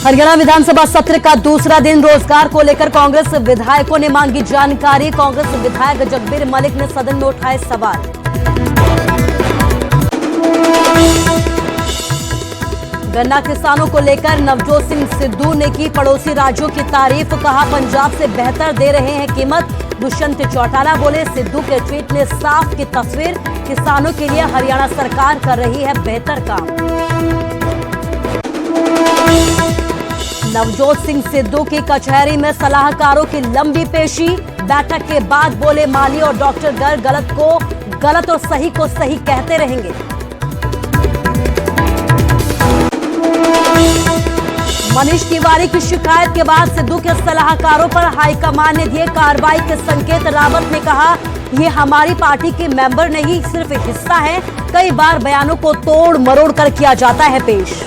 हरियाणा विधानसभा सत्र का दूसरा दिन। रोजगार को लेकर कांग्रेस विधायकों ने मांगी जानकारी। कांग्रेस विधायक जगबीर मलिक ने सदन में उठाए सवाल। गन्ना किसानों को लेकर नवजोत सिंह सिद्धू ने की पड़ोसी राज्यों की तारीफ। कहा पंजाब से बेहतर दे रहे हैं कीमत। दुष्यंत चौटाला बोले सिद्धू के ट्वीट ने साफ की तस्वीर। किसानों के लिए हरियाणा सरकार कर रही है बेहतर काम। नवजोत सिंह सिद्धू की कचहरी में सलाहकारों की लंबी पेशी। बैठक के बाद बोले माली और डॉक्टर गर्ग गलत को गलत और सही को सही कहते रहेंगे। मनीष तिवारी की शिकायत के बाद सिद्धू के सलाहकारों पर हाईकमान ने दिए कार्रवाई के संकेत। रावत ने कहा ये हमारी पार्टी के मेंबर नहीं सिर्फ हिस्सा है। कई बार बयानों को तोड़ मरोड़ कर किया जाता है पेश।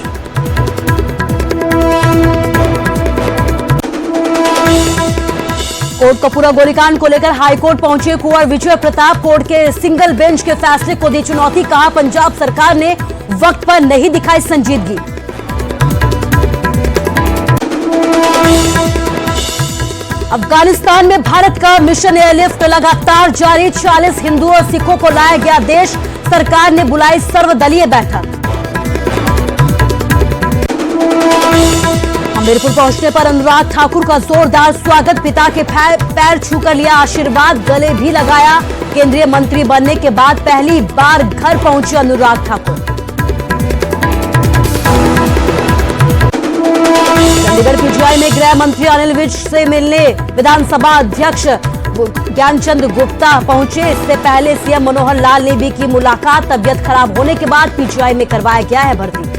कोटकपूरा गोलीकांड को लेकर हाईकोर्ट पहुंचे कुंवर विजय प्रताप। कोर्ट के सिंगल बेंच के फैसले को दी चुनौती। कहा पंजाब सरकार ने वक्त पर नहीं दिखाई संजीदगी। अफगानिस्तान में भारत का मिशन एयरलिफ्ट लगातार जारी। 40 हिंदुओं और सिखों को लाया गया देश। सरकार ने बुलाई सर्वदलीय बैठक। हमीरपुर पहुंचने पर अनुराग ठाकुर का जोरदार स्वागत। पिता के पैर छूकर लिया आशीर्वाद, गले भी लगाया। केंद्रीय मंत्री बनने के बाद पहली बार घर पहुंचे अनुराग ठाकुर। चंडीगढ़ पीजीआई में गृह मंत्री अनिल विज से मिलने विधानसभा अध्यक्ष ज्ञानचंद गुप्ता पहुंचे। इससे पहले सीएम मनोहर लाल ने भी की मुलाकात। तबियत खराब होने के बाद पीजीआई में करवाया गया है भर्ती।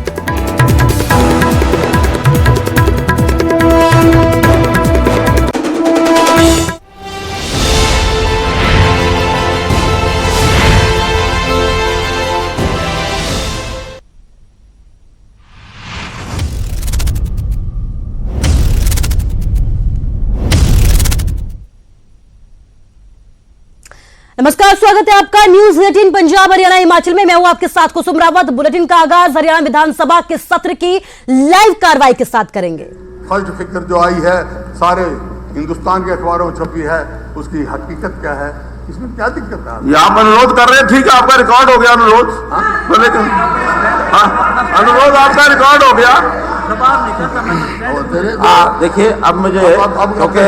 नमस्कार, स्वागत है आपका न्यूज 18 पंजाब हरियाणा हिमाचल में। मैं हूं आपके साथ कुसुम रावत। बुलेटिन का आगाज हरियाणा विधानसभा के सत्र की लाइव कार्रवाई के साथ करेंगे। फर्स्ट फिक्र जो आई है सारे हिंदुस्तान के अखबारों में छपी है, उसकी हकीकत क्या है, इसमें क्या दिक्कत है? यहाँ पर अनुरोध कर रहे हैं, ठीक है, आपका रिकॉर्ड हो गया अनुरोध। अनुरोध आपका रिकॉर्ड हो गया। देखिए अब मुझे क्योंकि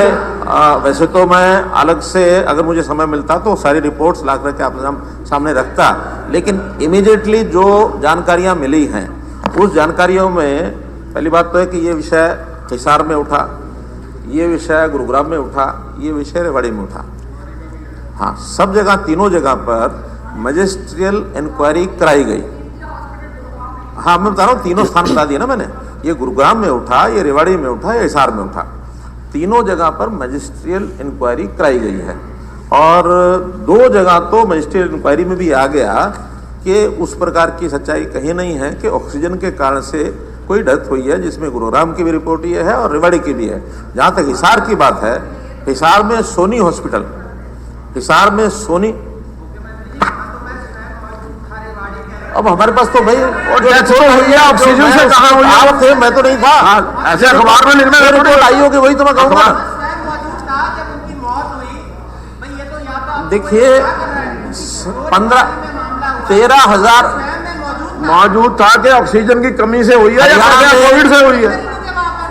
वैसे तो मैं अलग से अगर मुझे समय मिलता तो सारी रिपोर्ट्स ला करके आपके सामने रखता, लेकिन इमीडिएटली जो जानकारियां मिली हैं उस जानकारियों में पहली बात तो है कि ये विषय हिसार में उठा, ये विषय गुरुग्राम में उठा, ये विषय रेवाड़ी में उठा। हाँ, सब जगह तीनों जगह पर मजिस्ट्रियल इंक्वायरी कराई गई। हाँ, मैं बता रहा हूँ, तीनों स्थान बता दिए ना मैंने। ये गुरुग्राम में उठा, ये रेवाड़ी में उठा, ये हिसार में उठा। तीनों जगह पर मजिस्ट्रियल इंक्वायरी कराई गई है और 2 जगह तो मजिस्ट्रियल इंक्वायरी में भी आ गया कि उस प्रकार की सच्चाई कहीं नहीं है कि ऑक्सीजन के कारण से कोई डेथ हुई है, जिसमें गुरुग्राम की भी रिपोर्ट ये है और रेवाड़ी की भी है। जहाँ तक हिसार की बात है, हिसार में सोनी हॉस्पिटल, हिसार में सोनी, अब हमारे पास तो भाई ऑक्सीजन से कहा हुई आप थे, मैं तो नहीं था। ऐसे अखबार में रिपोर्ट आई होगी, वही तो मैं कहूँगा। देखिए 13,000 मौजूद था कि ऑक्सीजन की कमी से हुई है या कोविड से हुई है?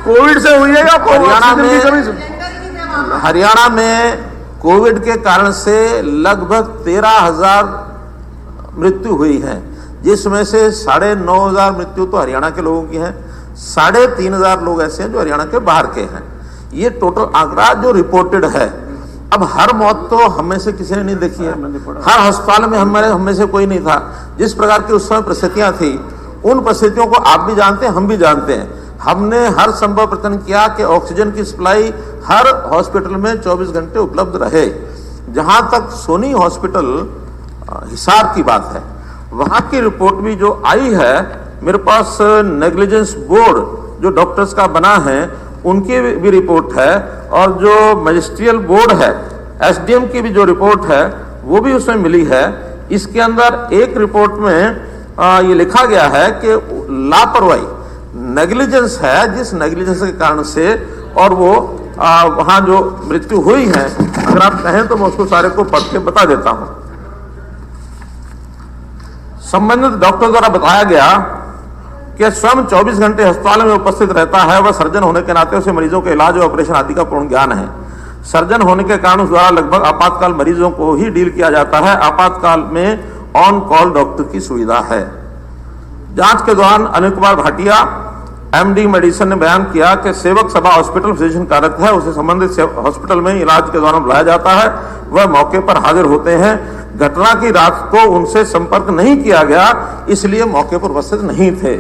कोविड से हुई है या ऑक्सीजन की कमी से? हरियाणा में कोविड के कारण से लगभग 13,000 मृत्यु हुई है, जिसमें से 9,500 मृत्यु तो हरियाणा के लोगों की हैं। 3,500 लोग ऐसे हैं जो हरियाणा के बाहर के हैं। ये टोटल आंकड़ा जो रिपोर्टेड है। अब हर मौत तो हमें से किसी ने नहीं देखी है, हर अस्पताल में हमें से कोई नहीं था। जिस प्रकार की उस समय परिस्थितियां थी, उन परिस्थितियों को आप भी जानते हैं, हम भी जानते हैं। हमने हर संभव प्रयत्न किया कि ऑक्सीजन की सप्लाई हर हॉस्पिटल में 24 घंटे उपलब्ध रहे। जहां तक सोनी हॉस्पिटल हिसार की बात है, वहां की रिपोर्ट भी जो आई है मेरे पास, नेग्लिजेंस बोर्ड जो डॉक्टर्स का बना है उनकी भी रिपोर्ट है, और जो मजिस्ट्रियल बोर्ड है एसडीएम की भी जो रिपोर्ट है वो भी उसमें मिली है। इसके अंदर एक रिपोर्ट में ये लिखा गया है कि लापरवाही नेग्लिजेंस है, जिस नेग्लिजेंस के कारण से और वो वहां जो मृत्यु हुई है, अगर आप कहें तो मैं उसको सारे को पढ़ के बता देता हूं। संबंधित डॉक्टर द्वारा बताया गया कि स्वयं 24 घंटे अस्पताल में उपस्थित रहता है। वह सर्जन होने के नाते उसे मरीजों के इलाज और ऑपरेशन आदि का पूर्ण ज्ञान है। सर्जन होने के कारण उस द्वारा लगभग आपातकाल मरीजों को ही डील किया जाता है। आपातकाल में ऑन कॉल डॉक्टर की सुविधा है। जांच के दौरान अनिल कुमार भाटिया एमडी मेडिसिन ने बयान किया कि सेवक सभा हॉस्पिटल फिजिशियन कार्यरत है, उसे संबंधित हॉस्पिटल में इलाज के दौरान बुलाया जाता है, वह मौके पर हाजिर होते हैं। घटना की रात को उनसे संपर्क नहीं किया गया, इसलिए मौके पर उपस्थित नहीं थे।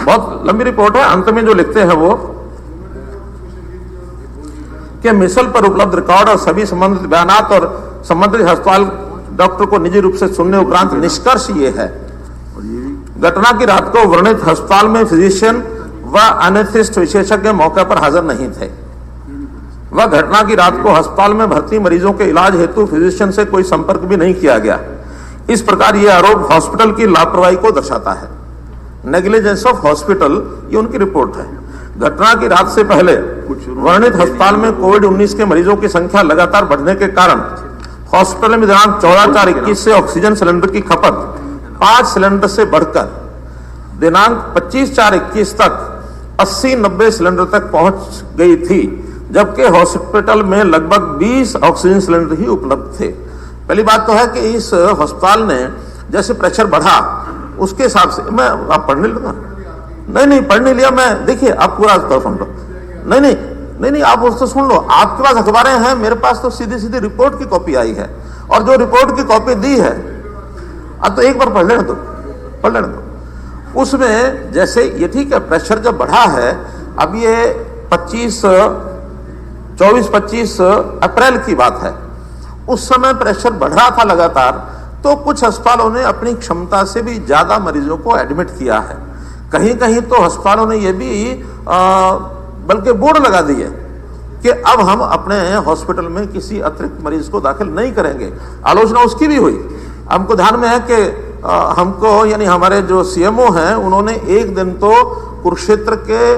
बहुत लंबी रिपोर्ट है, अंत में जो लिखते हैं वो कि मिसल पर उपलब्ध रिकॉर्ड और सभी संबंधित बयानात और संबंधित अस्पताल डॉक्टर को निजी रूप से सुनने उपरांत निष्कर्ष ये है, घटना की रात को वर्णित अस्पताल में फिजिशियन व एनेस्थिस्ट विशेषज्ञ मौके पर हाजिर नहीं थे। वह घटना की रात को अस्पताल में भर्ती मरीजों के इलाज हेतु फिजिशियन से कोई संपर्क भी नहीं किया गया। इस प्रकार यह आरोप हॉस्पिटल की लापरवाही को दर्शाता है। नेग्लिजेंस ऑफ हॉस्पिटल, ये उनकी रिपोर्ट है। घटना की रात से पहले वर्णित अस्पताल में कोविड-19 के मरीजों की संख्या लगातार बढ़ने के कारण हॉस्पिटल में दिनांक 14/4/21 से ऑक्सीजन सिलेंडर की खपत 5 सिलेंडर से बढ़कर दिनांक 25/4/21 तक 80-90 सिलेंडर तक पहुंच गई थी, जबकि हॉस्पिटल में लगभग 20 ऑक्सीजन सिलेंडर ही उपलब्ध थे। पहली बात तो है कि इस अस्पताल ने जैसे प्रेशर बढ़ा उसके हिसाब से मैं आप पढ़ने लगा नहीं पढ़ने लिया मैं, देखिए आप पूरा सुन लो। नहीं आप उसको सुन लो, आपके पास अखबारें हैं, मेरे पास तो सीधी रिपोर्ट की कॉपी आई है, और जो रिपोर्ट की कॉपी दी है अब तो एक बार पढ़ लेने दो। उसमें जैसे ये ठीक है, प्रेशर जब बढ़ा है, अब ये 24-25 अप्रैल की बात है, उस समय प्रेशर बढ़ रहा था लगातार, तो कुछ अस्पतालों ने अपनी क्षमता से भी ज्यादा मरीजों को एडमिट किया है। कहीं कहीं तो अस्पतालों ने यह भी बल्कि बोर्ड लगा दिए कि अब हम अपने हॉस्पिटल में किसी अतिरिक्त मरीज को दाखिल नहीं करेंगे। आलोचना उसकी भी हुई। हमको ध्यान में है कि हमको यानी हमारे जो सीएमओ हैं उन्होंने एक दिन तो कुरुक्षेत्र के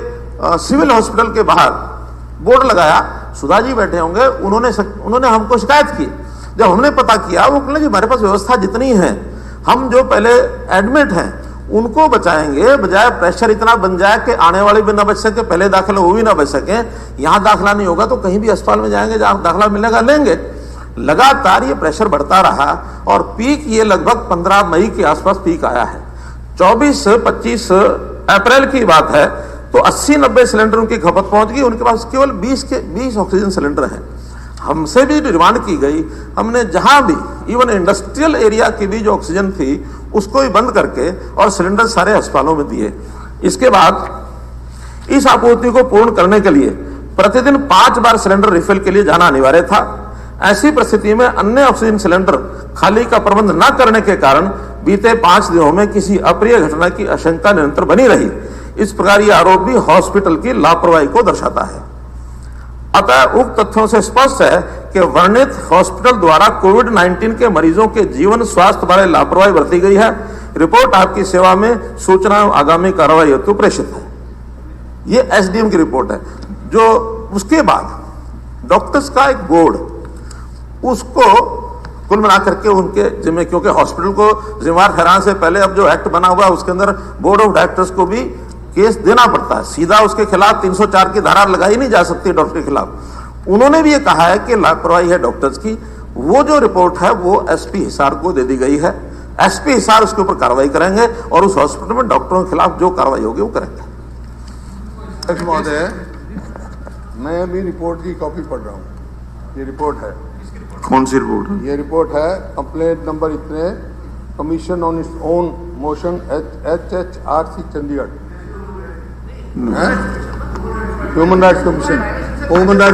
सिविल हॉस्पिटल के बाहर बोर्ड लगाया, सुधा जी बैठे होंगे, उन्होंने हमको शिकायत की। जब हमने पता किया, वो कहने जी हमारे पास व्यवस्था जितनी है, हम जो पहले एडमिट हैं उनको बचाएंगे, बजाय प्रेशर इतना बन जाए कि आने वाले भी ना बच सके, पहले दाखिला वो भी ना बच सके। यहाँ दाखिला नहीं होगा तो कहीं भी अस्पताल में जाएंगे, जहाँ दाखिला मिलेगा लेंगे। लगातार ये प्रेशर बढ़ता रहा और पीक ये लगभग 15 मई के आसपास पीक आया है। 24-25 अप्रैल की बात है तो 80-90 सिलेंडर उनकी खपत पहुंच गई। उनके पास केवल 20 ऑक्सीजन सिलेंडर हैं। हमसे भी डिमांड की गई, हमने जहां भी इवन इंडस्ट्रियल एरिया की भी जो ऑक्सीजन थी उसको भी बंद करके और सिलेंडर सारे अस्पतालों में दिए। इसके बाद इस आपूर्ति को पूर्ण करने के लिए प्रतिदिन 5 बार सिलेंडर रिफिल के लिए जाना अनिवार्य था। ऐसी परिस्थिति में अन्य ऑक्सीजन सिलेंडर खाली का प्रबंध न करने के कारण बीते 5 दिनों में किसी अप्रिय घटना की आशंका निरंतर बनी रही। इस प्रकार यह आरोप भी हॉस्पिटल की लापरवाही को दर्शाता है। अतः उक्त तथ्यों से स्पष्ट है कि वर्णित हॉस्पिटल द्वारा कोविड-19 के मरीजों के जीवन स्वास्थ्य बारे लापरवाही बरती गई है। रिपोर्ट आपकी सेवा में सूचना एवं आगामी कार्रवाई हेतु प्रेषित है। यह एसडीएम की रिपोर्ट है। जो उसके बाद डॉक्टर्स का एक बोर्ड, उसको कुल मिलाकर के उनके जिम्मे, क्योंकि हॉस्पिटल को जिम्मेवार ठहराने से पहले अब जो एक्ट बना हुआ है उसके अंदर बोर्ड ऑफ डायरेक्टर्स को भी केस देना पड़ता है। सीधा उसके खिलाफ 304 की धारा लगाई नहीं जा सकती डॉक्टर के खिलाफ। उन्होंने भी ये कहा है कि लापरवाही है डॉक्टर्स की। वो जो रिपोर्ट है वो एसपी हिसार को दे दी गई है। एसपी हिसार उसके ऊपर कार्रवाई करेंगे और उस हॉस्पिटल में डॉक्टरों के खिलाफ जो कार्रवाई होगी वो करेंगे। महोदय, मैं भी रिपोर्ट की कॉपी पढ़ रहा हूँ। ये रिपोर्ट है। कौन सी रिपोर्ट है? ये रिपोर्ट है कंप्लेंट नंबर इतने, commission on its own motion HHRC Chandigarh, human rights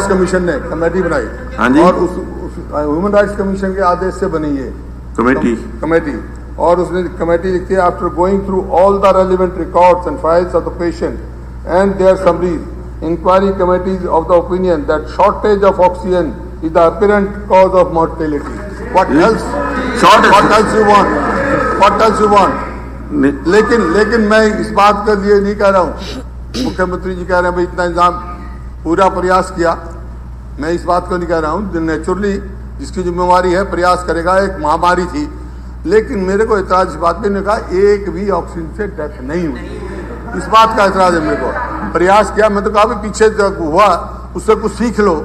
commission ने कमेटी बनाई और उस ह्यूमन राइट्स कमीशन के आदेश से बनी ये कमेटी और उसने कमेटी लिखती है, after going through all the relevant records and files of the patient and their summaries, inquiry committees of the opinion that shortage of oxygen is the apparent cause of mortality. What else? What else you want? What else you want? लेकिन मैं इस बात के लिए नहीं कह रहा हूँ, मुख्यमंत्री जी कह रहे हैं भाई इतना इंतजाम पूरा प्रयास किया, मैं इस बात को नहीं कह रहा हूँ। नेचुरली जिसकी जिम्मेवारी है प्रयास करेगा, एक महामारी थी, लेकिन मेरे को एतराज इस बात पे नहीं कहा एक भी ऑक्सीजन से डेथ नहीं हुई, इस बात का एतराज है मेरे को। प्रयास किया, मैं तो कहा भी पीछे हुआ उससे कुछ सीख लो,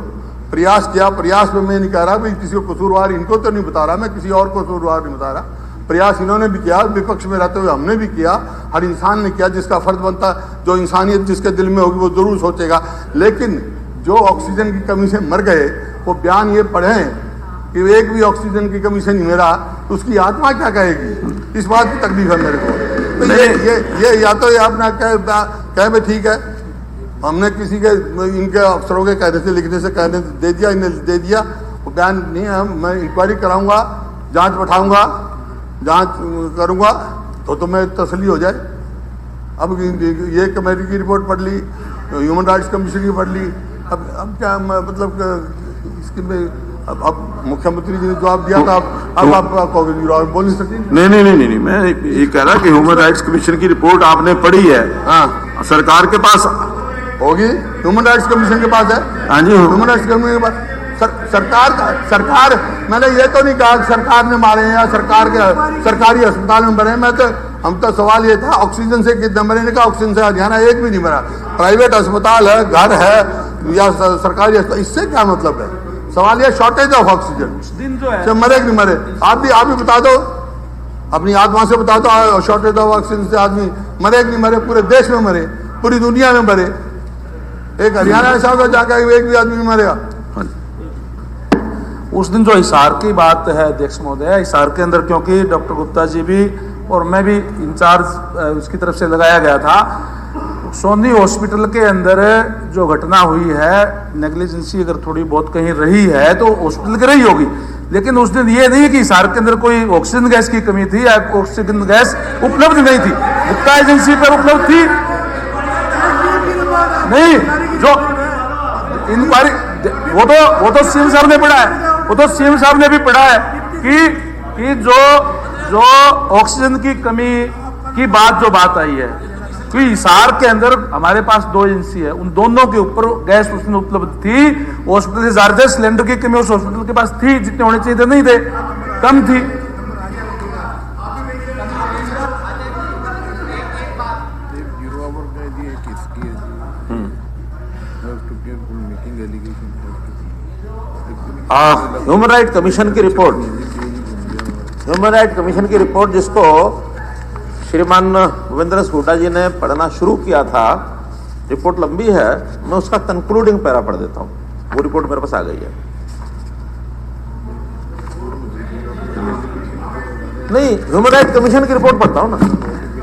प्रयास किया। प्रयास में मैं नहीं कह रहा भाई किसी को कसूरवार, इनको तो नहीं बता रहा मैं, किसी और को कसूरवार नहीं बता रहा। प्रयास इन्होंने भी किया, विपक्ष में रहते हुए हमने भी किया, हर इंसान ने किया, जिसका फर्ज बनता, जो इंसानियत जिसके दिल में होगी वो जरूर सोचेगा। लेकिन जो ऑक्सीजन की कमी से मर गए वो बयान ये पढ़ें कि एक भी ऑक्सीजन की कमी से नहीं मरा, तो उसकी आत्मा क्या कहेगी, इस बात की तकलीफ है मेरे को। तो ये या तो ये अपना कहे भाई ठीक है, हमने किसी के इनके अफसरों के कहने से लिखने से कहने दे दिया, इन्हें दे दिया, वो बयान नहीं है। मैं इंक्वायरी कराऊंगा, जांच बैठाऊंगा, जांच करूंगा तो मैं तसल्ली हो जाए। अब ये कमेटी की रिपोर्ट पढ़ ली, ह्यूमन राइट्स कमीशन की पढ़ ली, अब क्या मतलब इसके में अब मुख्यमंत्री जी ने जवाब दिया था, अब आप बोल नहीं सकते। नहीं, मैं ये कह रहा कि ह्यूमन राइट्स कमीशन की रिपोर्ट आपने पढ़ी है, हाँ, सरकार के पास होगी, ह्यूमन राइट्स कमीशन के पास है। हाँ जी, ह्यूमन राइट्स कमीशन के पास सरकार मैंने ये तो नहीं कहा कि सरकार ने मारे हैं या सरकार के सरकारी अस्पताल में मरे। मैं तो हम तो सवाल ये था ऑक्सीजन से कितने मरे, ने कहा ऑक्सीजन से हरियाणा एक भी नहीं मरा। प्राइवेट अस्पताल है, घर है या सरकारी अस्पताल, इससे क्या मतलब है? सवाल ये शॉर्टेज ऑफ ऑक्सीजन से मरे कि नहीं मरे। आप भी बता दो, अपनी आत्मा से बता दो, शॉर्टेज ऑफ ऑक्सीजन से आदमी मरे कि नहीं मरे? पूरे देश में मरे, पूरी दुनिया में मरे। एक हरियाणा ऐसा होगा जाकर एक भी आदमी मरेगा। उस दिन जो हिसार की बात है अध्यक्ष महोदय, हिसार के अंदर क्योंकि डॉक्टर गुप्ता जी भी और मैं भी इंचार्ज उसकी तरफ से लगाया गया था, सोनी हॉस्पिटल के अंदर जो घटना हुई है, नेग्लिजेंसी अगर थोड़ी बहुत कहीं रही है तो हॉस्पिटल की रही होगी, लेकिन उस दिन ये नहीं कि हिसार के अंदर कोई ऑक्सीजन गैस की कमी थी या ऑक्सीजन गैस उपलब्ध नहीं थी, गुप्ता एजेंसी पर उपलब्ध थी। नहीं, जो इंक्वायरी वो तो सीएम साहब ने पढ़ा है, वो तो सीएम साहब ने भी पढ़ा है कि जो ऑक्सीजन की कमी की बात आई है, कि हिसार के अंदर हमारे पास 2 एजेंसी है, उन दोनों के ऊपर गैस उसमें उपलब्ध थी। हॉस्पिटल से ज्यादा सिलेंडर की कमी उस हॉस्पिटल के पास थी, जितने होने चाहिए थे नहीं थे, कम थी। ह्यूमन राइट कमीशन की रिपोर्ट जिसको श्रीमान भूपेंद्र हुड्डा जी ने पढ़ना शुरू किया था, रिपोर्ट लंबी है, मैं उसका कंक्लूडिंग पैरा पढ़ देता हूं। वो रिपोर्ट मेरे पास आ गई है। नहीं, ह्यूमन राइट कमीशन की रिपोर्ट पढ़ता हूं ना,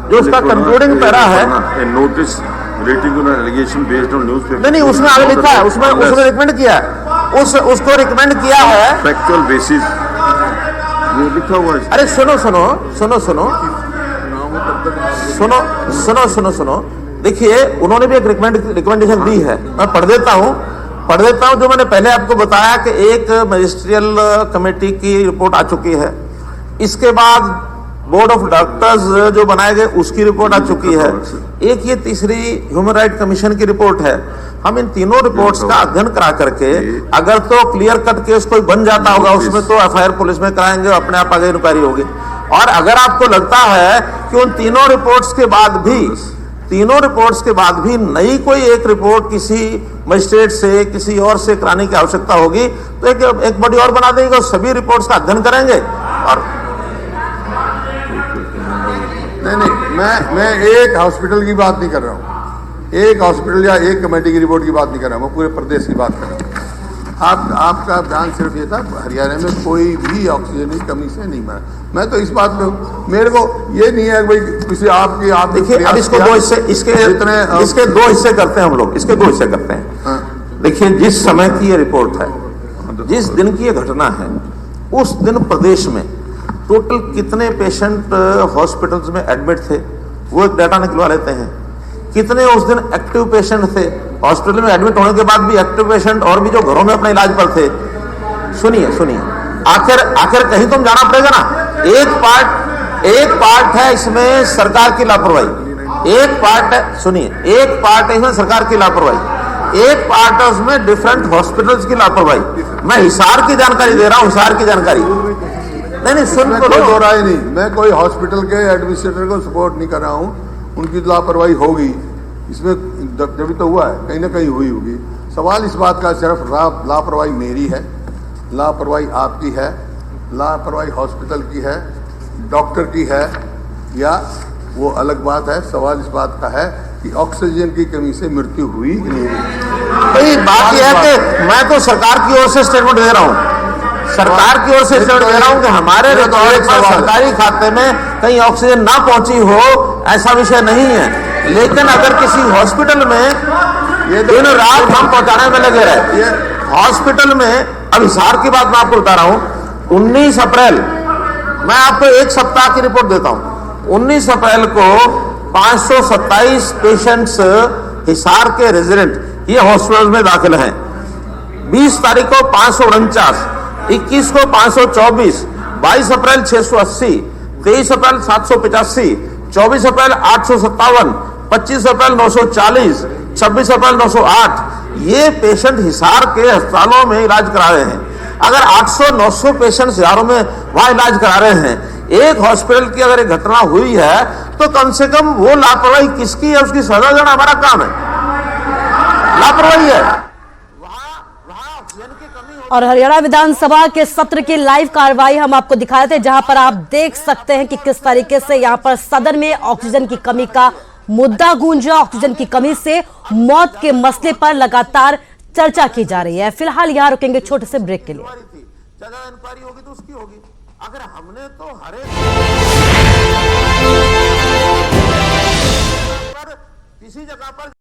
जो उसका कंक्लूडिंग पैरा है। Notice rating on allegation based on newspaper. नहीं, उसमें आगे लिखा है, उसमें रिकमेंड किया है, उसको रिकमेंड किया है फैक्चुअल बेसिस, ये लिखा हुआ है। अरे सुनो, देखिए उन्होंने भी एक रिकमेंडेशन दी है, मैं पढ़ देता हूं। जो मैंने पहले आपको बताया कि एक मजिस्ट्रियल कमेटी की रिपोर्ट आ चुकी है, इसके बाद बोर्ड ऑफ डॉक्टर्स जो बनाए गए उसकी रिपोर्ट आ चुकी है, एक ये तीसरी ह्यूमन राइट कमीशन की रिपोर्ट है। हम इन तीनों रिपोर्ट्स का अध्ययन करा करके अगर तो क्लियर कट केस कोई बन जाता होगा उसमें तो एफआईआर पुलिस में कराएंगे, अपने आप आगे इंक्वायरी होगी। और अगर आपको लगता है कि उन तीनों रिपोर्ट्स के बाद भी नई कोई एक रिपोर्ट किसी मजिस्ट्रेट से किसी और से कराने की आवश्यकता होगी तो एक बॉडी और बना देंगे, सभी रिपोर्ट्स का अध्ययन करेंगे। और नहीं, मैं एक हॉस्पिटल की बात नहीं कर रहा हूँ, एक हॉस्पिटल या एक कमेटी की रिपोर्ट की बात नहीं कर रहा हूँ, मैं पूरे प्रदेश की बात कर रहा हूँ। आपका ध्यान सिर्फ ये था हरियाणा में कोई भी ऑक्सीजन की कमी से नहीं मरा। मैं तो इस बात में हूँ, मेरे को ये नहीं है भाई किसी आप देखिए, अब इसको इसके दो हिस्से करते हैं हम लोग, इसके 2 हिस्से करते हैं। देखिए, जिस समय की ये रिपोर्ट है, जिस दिन की ये घटना है, उस दिन प्रदेश में टोटल कितने पेशेंट हॉस्पिटल्स में एडमिट थे वो एक डाटा निकलवा लेते हैं। कितने उस दिन एक्टिव पेशेंट थे, हॉस्पिटल में एडमिट होने के बाद भी एक्टिव पेशेंट और भी जो घरों में अपने इलाज पर थे। सुनिए, आखिर कहीं तो जाना पड़ेगा ना। एक पार्ट है इसमें सरकार की लापरवाही, एक पार्ट है, सुनिए, एक पार्ट है इसमें सरकार की लापरवाही, एक पार्ट है उसमें डिफरेंट हॉस्पिटल्स की लापरवाही। मैं हिसार की जानकारी दे रहा हूं, हिसार की जानकारी। नहीं सुन तो दो राय नहीं, मैं कोई हॉस्पिटल के एडमिनिस्ट्रेटर को सपोर्ट नहीं कर रहा हूं। उनकी लापरवाही होगी, इसमें जब तो हुआ है, कहीं ना कहीं हुई होगी। सवाल इस बात का सिर्फ लापरवाही मेरी है, लापरवाही आपकी है, लापरवाही हॉस्पिटल की है, डॉक्टर की है, या वो अलग बात है। सवाल इस बात का है कि ऑक्सीजन की कमी से मृत्यु हुई कि नहीं हुई। भाई बात यह है कि मैं तो सरकार की ओर से स्टेटमेंट दे रहा हूं, सरकार की ओर से स्टेटमेंट दे रहा हूं कि हमारे रिकॉर्ड पर सरकारी खाते में कहीं ऑक्सीजन ना पहुंची हो, ऐसा विषय नहीं है। लेकिन अगर किसी हॉस्पिटल में ये दिन रात हम पहुंचाने में लगे रहे, हॉस्पिटल में, अब हिसार की बात मैं आपको बता रहा हूं, 19 अप्रैल, मैं आपको एक सप्ताह की रिपोर्ट देता हूं। 19 अप्रैल को 527 पेशेंट्स हिसार के रेजिडेंट ये हॉस्पिटल में दाखिल हैं। 20 तारीख को 549, 21 को 524, 22 अप्रैल 680, 23 अप्रैल 785, 24 अप्रैल 857, 25 अप्रैल 940, 26 अप्रैल 908 ये पेशेंट हिसार के अस्पतालों में इलाज करा रहे हैं। अगर 800-900 पेशेंट हिसारों में वहां इलाज करा रहे हैं, एक हॉस्पिटल की अगर एक घटना हुई है तो कम से कम वो लापरवाही किसकी है, उसकी सजा देना हमारा काम है। लापरवाही है वहां ऑक्सीजन की कमी। और हरियाणा विधानसभा के सत्र की लाइव कार्रवाई हम आपको दिखा रहे थे, जहां पर आप देख सकते हैं कि किस तरीके से यहां पर सदन में ऑक्सीजन की कमी का मुद्दा गूंजा। ऑक्सीजन की कमी से मौत के मसले पर लगातार चर्चा की जा रही है। फिलहाल यहां रुकेंगे छोटे से ब्रेक के लिए। ज्यादा इंक्वायरी होगी तो उसकी होगी। अगर हमने तो हर किसी जगह पर